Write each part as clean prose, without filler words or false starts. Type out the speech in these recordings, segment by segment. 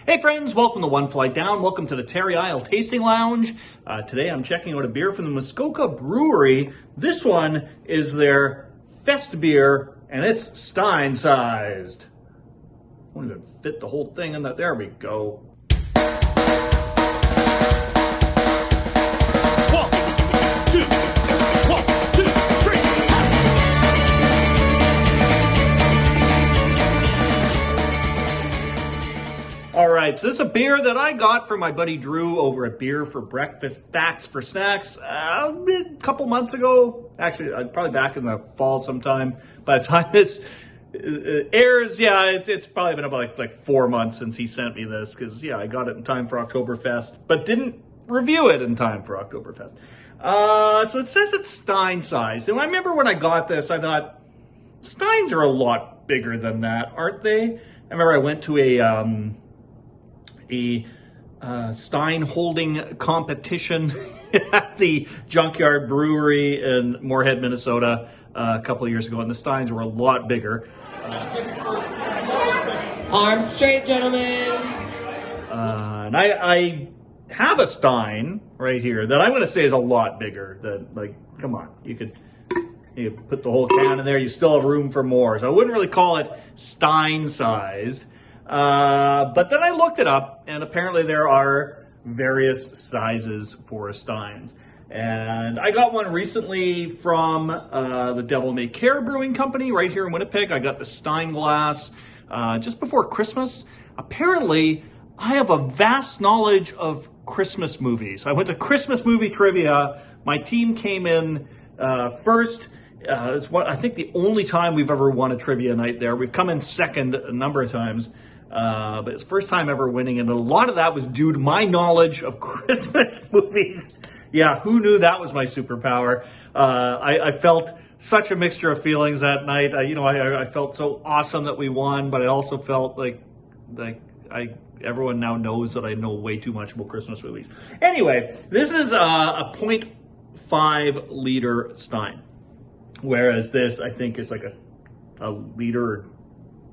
Hey friends, welcome to One Flight Down. Welcome to the Terry Isle Tasting Lounge. Today I'm checking out a beer from the Muskoka Brewery. This one is their Festbier, and it's Stein-Sized. Won't even fit the whole thing in that. There we go. All right, so this is a beer that I got from my buddy Drew over at BeerforBreakfastFactsforSnacks a couple months ago. Actually, probably back in the fall sometime. By the time this airs, it's probably been about like 4 months since he sent me this because, I got it in time for Oktoberfest, but didn't review it in time for Oktoberfest. So it says it's Stein-Sized. And I remember when I got this, I thought, Steins are a lot bigger than that, aren't they? I remember I went to a Stein holding competition at the Junkyard Brewery in Moorhead, Minnesota a couple of years ago, and the Steins were a lot bigger. Arms straight, gentlemen. And I have a Stein right here that I'm going to say is a lot bigger than, come on, you put the whole can in there, you still have room for more. So I wouldn't really call it Stein-sized. But then I looked it up, and apparently there are various sizes for Steins. And I got one recently from the Devil May Care Brewing Company right here in Winnipeg. I got the Stein glass just before Christmas. Apparently, I have a vast knowledge of Christmas movies. I went to Christmas movie trivia. My team came in first. It's I think the only time we've ever won a trivia night there. We've come in second a number of times. But it's the first time ever winning, and a lot of that was due to my knowledge of Christmas movies. Yeah, who knew that was my superpower? I felt such a mixture of feelings that night. I felt so awesome that we won, but I also felt like everyone now knows that I know way too much about Christmas movies. Anyway, this is a 0.5 liter Stein, whereas this I think is like a liter.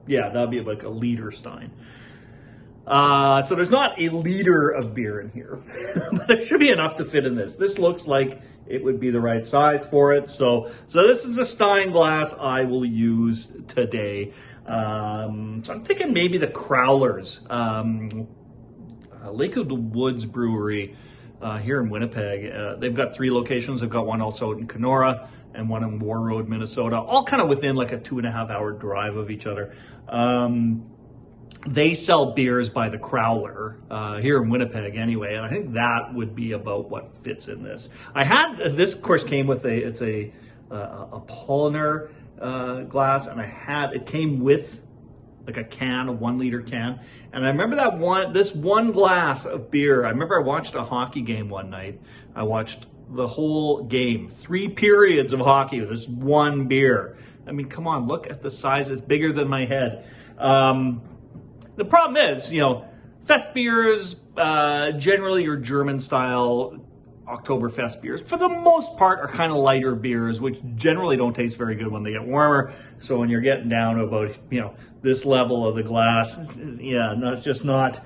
Yeah, that'd be like a liter Stein. So there's not a liter of beer in here, but there should be enough to fit in this. This looks like it would be the right size for it. So this is a Stein glass I will use today. So I'm thinking maybe the Crowlers, Lake of the Woods Brewery here in Winnipeg. They've got 3 locations. They've got one also in Kenora and one in War Road, Minnesota, all kind of within like a 2.5 hour drive of each other. They sell beers by the Crowler here in Winnipeg anyway, and I think that would be about what fits in this. This of course came with a Polliner glass, and it came with like a 1 liter can. And I remember this one glass of beer. I remember I watched a hockey game one night. I watched the whole game, 3 periods of hockey with this one beer. I mean, come on, look at the size. It's bigger than my head. The problem is, Festbiers, generally your German style Oktoberfest beers, for the most part, are kind of lighter beers, which generally don't taste very good when they get warmer. So when you're getting down to about, this level of the glass, it's just not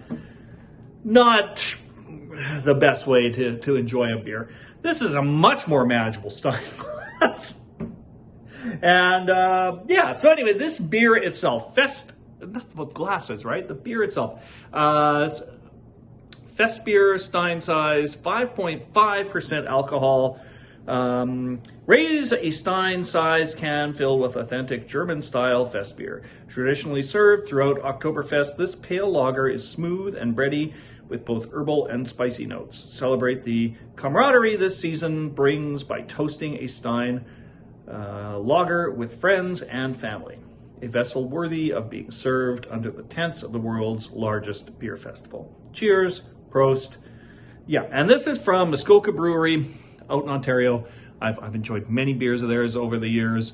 the best way to enjoy a beer. This is a much more manageable Stein glass. And so anyway, this beer itself, enough about glasses, right? The beer itself. Festbier, Stein-Sized, 5.5% alcohol. Raise a Stein-sized can filled with authentic German-style Festbier. Traditionally served throughout Oktoberfest, this pale lager is smooth and bready with both herbal and spicy notes. Celebrate the camaraderie this season brings by toasting a Stein lager with friends and family. A vessel worthy of being served under the tents of the world's largest beer festival. Cheers, Prost. Yeah, and this is from Muskoka Brewery out in Ontario. I've enjoyed many beers of theirs over the years.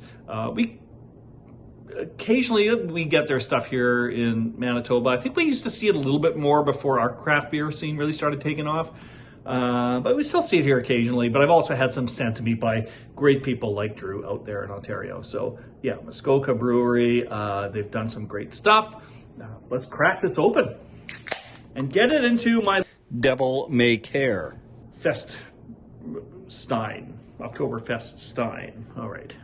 Occasionally we get their stuff here in Manitoba. I think we used to see it a little bit more before our craft beer scene really started taking off. But we still see it here occasionally. But I've also had some sent to me by great people like Drew out there in Ontario. So yeah, Muskoka Brewery, they've done some great stuff. Let's crack this open. and get it into my Devil May Care. Fest Stein, Oktoberfest Stein. All right.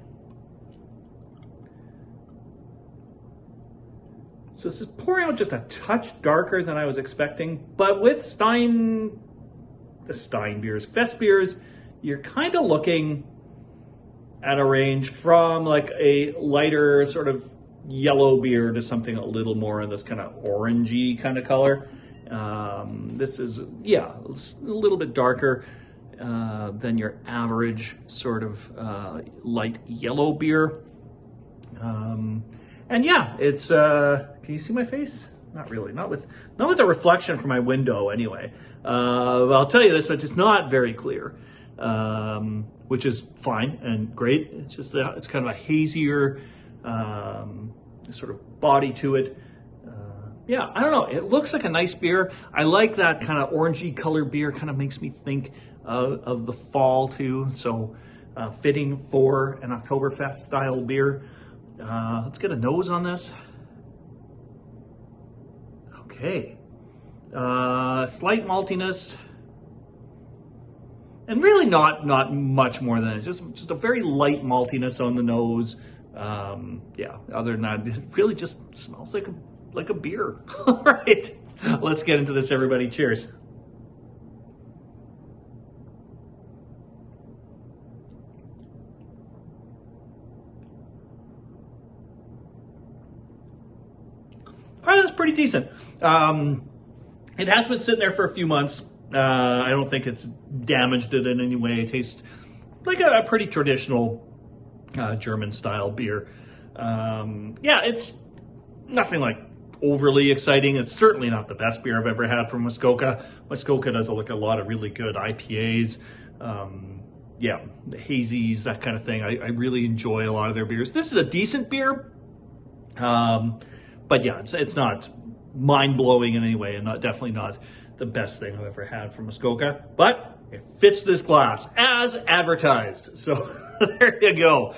So this is pouring out just a touch darker than I was expecting, but with the Stein beers, Festbiers, you're kind of looking at a range from like a lighter sort of yellow beer to something a little more in this kind of orangey kind of color. This is, yeah, it's a little bit darker than your average sort of light yellow beer. And yeah, it's, can you see my face? Not really, not with the reflection from my window anyway. I'll tell you this, it's not very clear, which is fine and great. It's just, it's kind of a hazier sort of body to it. Yeah, I don't know. It looks like a nice beer. I like that kind of orangey color beer. Kind of makes me think of the fall too. So fitting for an Oktoberfest style beer. Let's get a nose on this. Okay. Slight maltiness. And really not much more than it. Just a very light maltiness on the nose. Yeah, other than that, it really just smells like a beer. All right, let's get into this, everybody. Cheers. All right, that's pretty decent. It has been sitting there for a few months. I don't think it's damaged it in any way. It tastes like a pretty traditional German style beer. Yeah, it's nothing like overly exciting. It's certainly not the best beer I've ever had from Muskoka. Muskoka does like a lot of really good IPAs. Yeah, the hazies, that kind of thing. I really enjoy a lot of their beers. This is a decent beer. But yeah, it's not mind-blowing in any way, and definitely not the best thing I've ever had from Muskoka. But it fits this glass as advertised. So there you go.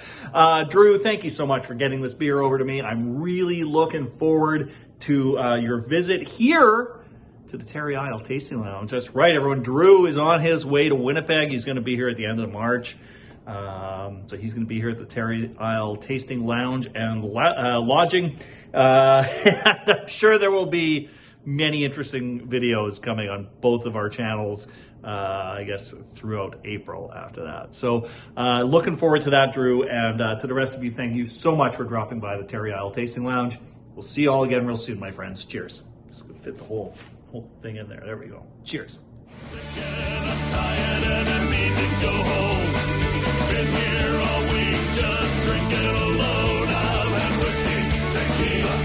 Drew, thank you so much for getting this beer over to me. I'm really looking forward to your visit here to the Terry Isle Tasting Lounge. That's right, everyone. Drew is on his way to Winnipeg. He's going to be here at the end of March. So he's going to be here at the Terry Isle Tasting Lounge and lodging. And I'm sure there will be many interesting videos coming on both of our channels, I guess, throughout April after that. So looking forward to that, Drew. And to the rest of you, thank you so much for dropping by the Terry Isle Tasting Lounge. We'll see you all again real soon, my friends. Cheers. Just gonna fit the whole thing in there. There we go. Cheers. I'm tired and I need to go home. Been here all week just drinking alone. I've had whiskey, tequila,